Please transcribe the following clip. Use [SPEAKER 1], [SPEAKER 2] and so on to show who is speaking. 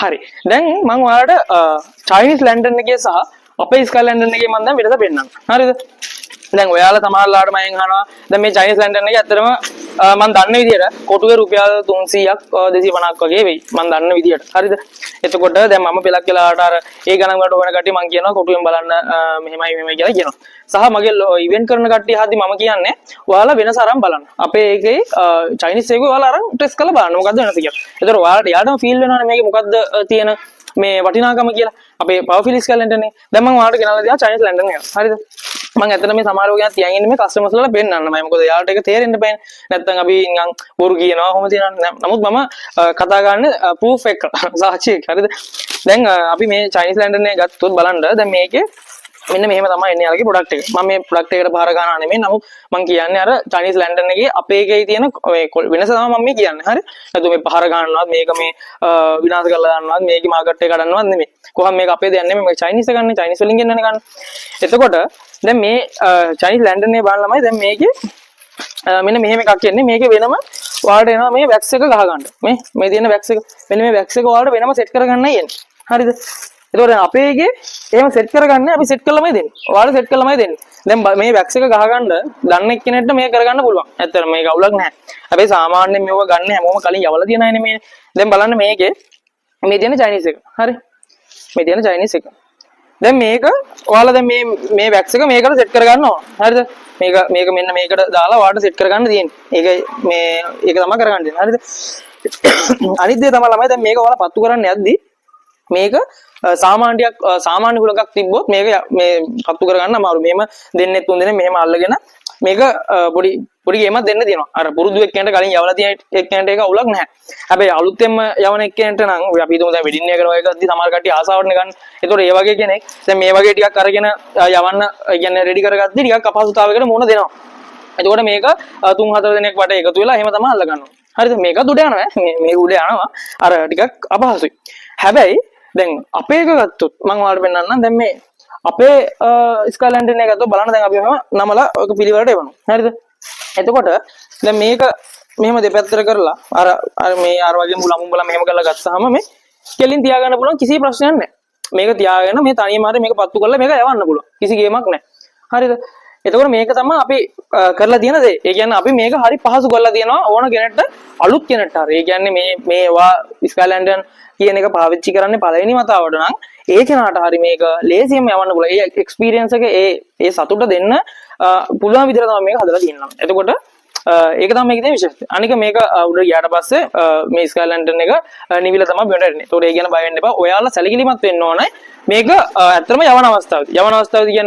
[SPEAKER 1] හරි. දැන් මම ඔයාලට චයිනීස් ලැන්ඩන් එකේ සහ අපේ ස්කයි ලැන්ඩන් එකේ මම දැන් වෙනස පෙන්නන්නම්. හරිද? දැන් ඔයාලා සමහරලාට මම අහනවා දැන් මේ චයිනීස් ලැන්ඩන් එකේ ඇත්තටම මම දන්න විදියට කොටුවේ රුපියල් 300ක් 250ක් වගේ වෙයි. මම දන්න විදියට. හරිද? එතකොට දැන් මම පෙලක් වෙලාවට අර ඒ ගණන් වලට ඕන කට්ටිය මම කියනවා කොටුවෙන් බලන්න මෙහෙමයි කියලා කියනවා. සහ මගේ ඉවෙන්ට් කරන කට්ටිය හදි මම කියන්නේ ඔයාලා වෙනස අරන් බලන්න. අපේ එකේ චයිනීස් එකේ ඔයාලා අරන් ටෙස්ට් කරලා බලන්න මොකද්ද වෙනස කියලා. එතකොට ඔයාලට යාටම ෆීල් වෙනවනේ මේකේ මොකද්ද තියෙන මේ වටිනාකම කියලා. අපේ පවර්ෆිල් ස්කයි ලැන්ඩන් එක. දැන් මම ඔයාලට ගෙනල්ලා දෙනවා චයිනීස් ලැන්ඩන් එක. හරිද? මම ඇත්තට මේ සමහරව ගැන තියන් ඉන්නේ මේ කස්ටමර්ස් වලට පෙන්නන්න. මම මොකද යාළුවට ඒක තේරෙන්න බෑනේ. නැත්තම් අපි නිකන් බොරු කියනවා කොහොමද තියනවා. නමුත් මම කතා ගන්න ප්‍රූෆ් එක සාක්ෂි එක. හරිද? දැන් අපි මේ චයිනීස් ලැන්ඩන් එක ගත්තොත් බලන්න දැන් මේකේ මෙන්න මෙහෙම තමයි එන්නේ යාළුවගේ ප්‍රොඩක්ට් එක. මම මේ ප්‍රොඩක්ට් එකට බාර ගන්නවා නෙමෙයි. නමුත් මම කියන්නේ අර චයිනීස් ලැන්ඩන් එකේ අපේ එකේ තියෙන වෙනස තමයි මම මේ කියන්නේ. හරි? නැතු මේ පහර ගන්නවත් මේක මේ විනාශ කරලා දාන්නවත් මේකේ මාකට් එක කඩන්නවත් නෙමෙයි. කොහොම මේක අපේ දෙයක් නෙමෙයි. මේක චයිනීස් එක ගන්න. චයිනීස් වලින් ගෙන්නන්නේ ගන්න. එතකොට දැන් මේ චයිනීස් ලැන්ඩන් එක බලන ළමයි දැන් මේකේ මෙන්න මෙහෙම එකක් එන්නේ. මේකේ වෙනම ඔයාලට එනවා මේ වැක්ස් එක ගහ ගන්න. මේ තියෙන වැක්ස් එක. මෙන්න මේ වැක්ස් එක ඔයාලට වෙනම සෙට් කරගන්නයි එන්නේ. හරිද? එතකොට අපේ එකේ එහෙම සෙට් කරගන්නේ අපි සෙට් කළාමයි දෙන්නේ. ඔයාලා සෙට් කළාමයි දෙන්නේ. දැන් මේ වැක්ස් එක ගහගන්න දන්න එක්කෙනෙක්ට මේක කරගන්න පුළුවන්. ඇත්තට මේක අවුලක් නැහැ. හැබැයි සාමාන්‍යයෙන් මේව ගන්න හැමෝම කලින් යවලා තියන අයනේ මේ. දැන් බලන්න මේකේ මේ තියෙන චයිනීස් එක. හරි? මේ තියෙන චයිනීස් එක. දැන් මේක ඔයාලා දැන් මේ වැක්ස් එක මේකට සෙට් කරගන්න ඕන. හරිද? මේක මෙන්න මේකට දාලා ඔයාලට සෙට් කරගන්න තියෙන්නේ. ඒක තමයි කරගන්න තියෙන්නේ. හරිද? අනිත් දේ තමයි ළමයි දැන් මේක ඔයාලා පත්තු කරන්න යද්දි මේක සාමාන්‍ය හුලඟක් තිබ්බොත් මේක මේ පත්තු කරගන්න අමාරු. මෙහෙම දෙන්නේ තුන් දෙනේ මෙහෙම අල්ලගෙන මේක පොඩි ගේමක් දෙන්න තියෙනවා. අර පුරුදු එක්කෙනාට කලින් යවලා තියෙන එක්කෙනාට ඒක අවුලක් නැහැ. හැබැයි අලුතෙන්ම යවන එක්කෙනාට නම් අපි හිතමු දැන් වෙඩින් එක කරනවා එකදී සමහර කට්ටිය ආසාවටනේ ගන්න. ඒතකොට ඒ වගේ කෙනෙක් දැන් මේ වගේ ටිකක් අරගෙන යවන්න කියන්නේ රෙඩි කරගත්තී ටිකක් අපහසුතාවයකට මුහුණ දෙනවා. එතකොට මේක 3-4 දෙනෙක් වට එකතු වෙලා එහෙම තමයි අල්ල ගන්නවා. හරිද? මේක උඩ යනවා. මේ උඩ යනවා. අර ටිකක් අපහසුයි. හැබැයි දැන් අපේ එක ගත්තොත් මම ඔයාලට පෙන්නන්නම්. දැන් මේ අපේ ස්කයි ලැන්ඩන් එක ගත්තොත් බලන්න දැන් අපි මෙහෙම නමලා ඔක පිළිවෙලට එවනවා. හරිද? එතකොට දැන් මේක මෙහෙම දෙපැත්තට කරලා අර මේ අර වගේ මුලමුඹලා මෙහෙම කරලා ගත්තාම මේ කෙලින් තියාගන්න පුළුවන් කිසි ප්‍රශ්නයක් නැහැ. මේක තියාගෙන මේ තනියම හරි මේක පත්තු කරලා මේක යවන්න පුළුවන්. කිසි ගේමක් නැහැ. හරිද? එතකොට මේක තමයි අපි කරලා තියෙන දේ. ඒ කියන්නේ අපි මේක හරි පහසු කරලා තියෙනවා ඕන කෙනෙක්ට අලුත් කෙනෙක්ට හරි. ඒ කියන්නේ මේවා ස්කයි ලැන්ඩන් කියන එක පාවිච්චි කරන්නේ පළවෙනි වතාවට නම් ඒ කෙනාට හරි මේක ලේසියෙන්ම යවන්න පුළුවන්. ඒ එක්ස්පීරියන්ස් එක ඒ සතුට දෙන්න පුළුවන් විදිහට තමයි මේක හදලා තියෙනවා. එතකොට ඒක තමයි මේකේ තියෙන විශේෂත්වය. අනික මේක උඩ ගියාට පස්සේ මේ ස්කයි ලැන්ඩන් එක නිවිලා තමයි බිමට එන්නේ. ඒතකොට ඒ ගැන බය වෙන්න එපා. ඔයාලා සැලකිලිමත් වෙන්න ඕනේ. මේක ඇත්තටම යවන අවස්ථාවේදී කියන්නේ